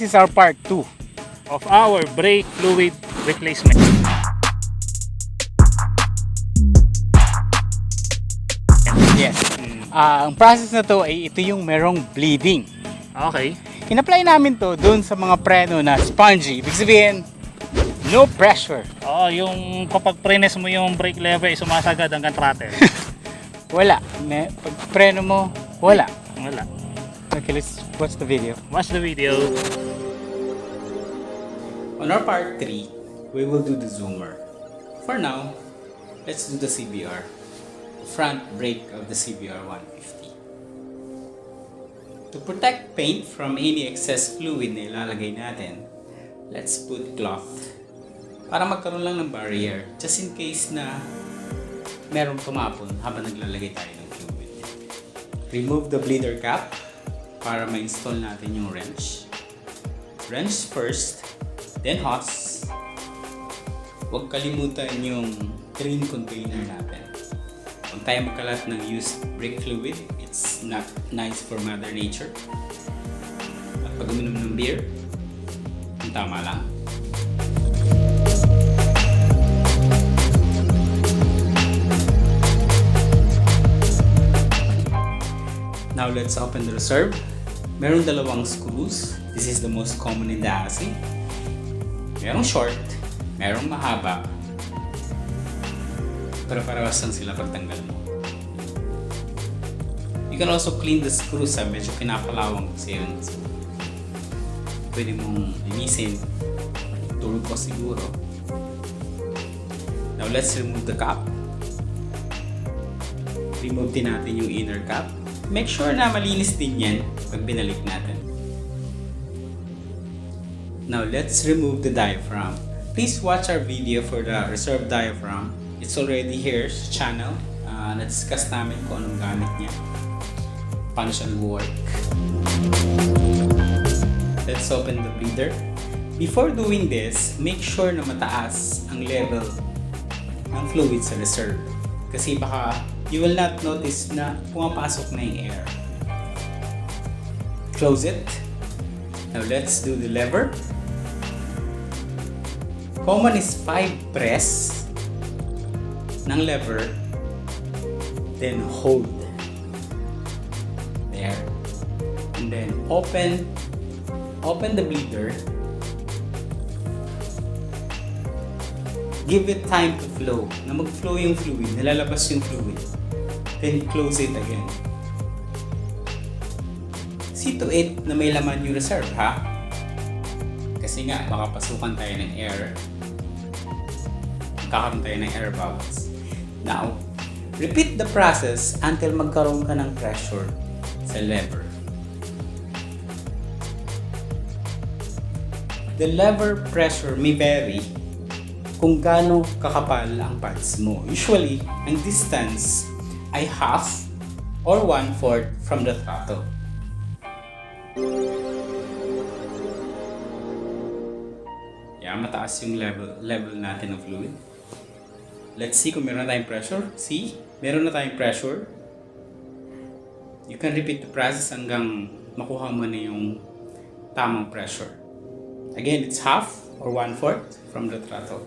is our part 2 of our brake fluid replacement. Yes. Ang process na to ay ito yung merong bleeding. Okay. In-apply namin to dun sa mga preno na spongy. Ibig sabihin, no pressure. Oo, yung kapag prenes mo yung brake lever, sumasagad hanggang throttle. Wala. Pag preno mo, wala. Wala. Okay, let's watch the video. Watch the video. On our part 3, we will do the zoomer. For now, let's do the CBR. Front brake of the CBR 150. To protect paint from any excess fluid na ilalagay natin, let's put cloth para magkaroon lang ng barrier just in case na merong tumapon habang naglalagay tayo ng fluid. Remove the bleeder cap para ma-install natin yung wrench. Wrench first, then hose. Huwag kalimutan yung drain container natin. Huwag tayo magkalat ng used brake fluid. It's not nice for Mother Nature. At pag uminom ng beer, ang tama lang. Now let's open the reserve. Merong dalawang screws. This is the most common in the assay. Merong short, merong mahaba. Pero parehas lang sila pagtanggal mo. You can also clean the screws. Medyo pinapalawang kasi yun. So, pwede mong linisin. Turbo siguro. Now let's remove the cap. Remove din natin yung inner cap. Make sure na malinis din yan pag binalik natin. Now let's remove the diaphragm. Please watch our video for the reserve diaphragm. It's already here sa channel. Na-discuss namin kung anong gamit niya. Paano siya nag-work. Let's open the bleeder. Before doing this, make sure na mataas ang level ng fluid sa reserve. Kasi baka you will not notice na pumapasok na yung air. Close it. Now let's do the lever. Common is 5 press ng lever, then hold. There. And then open the bleeder. Give it time to flow. Na mag-flow yung fluid, nalalabas yung fluid. Then close it again. See to it na may laman yung reserve, ha? Kasi nga, baka pasukan tayo ng air. Kakaroon tayo ng air bubbles. Now, repeat the process until magkaroon ka ng pressure sa lever. The lever pressure may vary kung gaano kakapal ang pads mo. Usually, ang distance ay half or 1/4 from the throttle. Yeah, mataas yung level natin ng fluid. Let's see kung meron na tayong pressure. See? Meron na tayong pressure. You can repeat the process hanggang makuha mo na yung tamang pressure. Again, it's half or 1/4 from the throttle.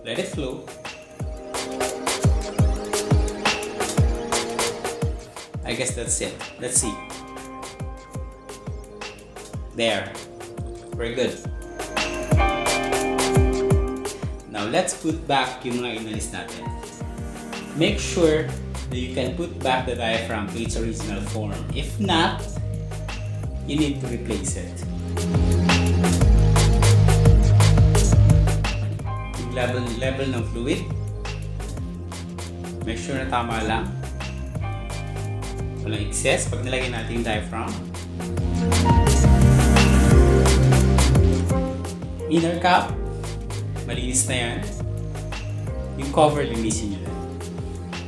Let it flow. I guess that's it. Let's see. There. Very good. Now let's put back yung mga inalis natin. Make sure that you can put back the diaphragm to its original form. If not, you need to replace it. Yung level ng fluid. Make sure na tama lang. Walang excess pag nilagay natin yung diaphragm. Inner cap, malinis na yan. Yung cover, linisin nyo lang.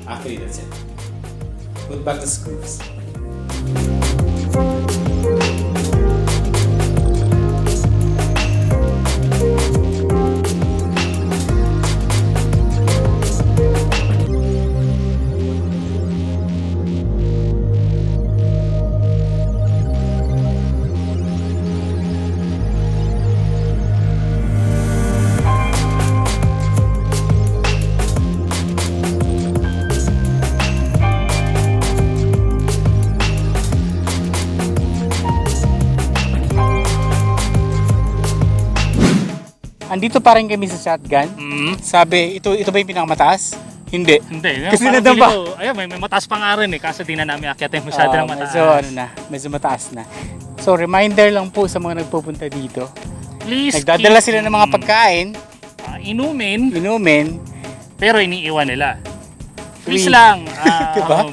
Actually, that's it. Put back the screws. andito pa rin kami sa shotgun. Sabi, ito ba yung pinakamataas? Hindi. Hindi. Kasi Parang nandun feeling pa. ko, ayun, may mataas pa nga rin eh. Kaso di na namin akyatin masyado ng mataas. Medyo mataas na. So, reminder lang po sa mga nagpupunta dito. Please Nagdadala sila ng mga pagkain, inumin. pero iniiwan nila. Please lang, Diba?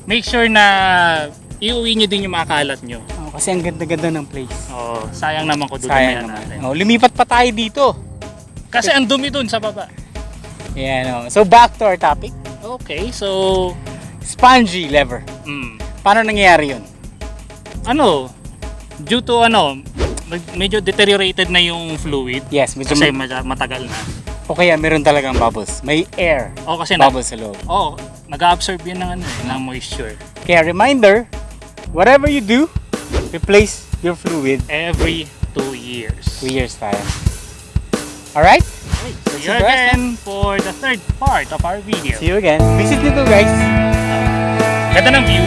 make sure na iuwi nyo din yung mga kalat nyo. Kasi ang ganda-ganda ng place. Sayang naman ko Sayang dudumihan naman. natin. Lumipat pa tayo dito. Kasi ang dumi dun sa baba. Yan. So, back to our topic. Okay, so Spongy lever. Paano nangyayari yun? Due to medyo deteriorated na yung fluid. Yes, medyo Kasi matagal na. o kaya meron talagang bubbles. May air Kasi bubbles sa loob. nag-absorb yun ng moisture. Kaya reminder, whatever you do, replace your fluid Every 2 years. 2 years tayo. Alright? Okay, see you again for the third part of our video. See you again. Visit nito guys. Ganda ng view.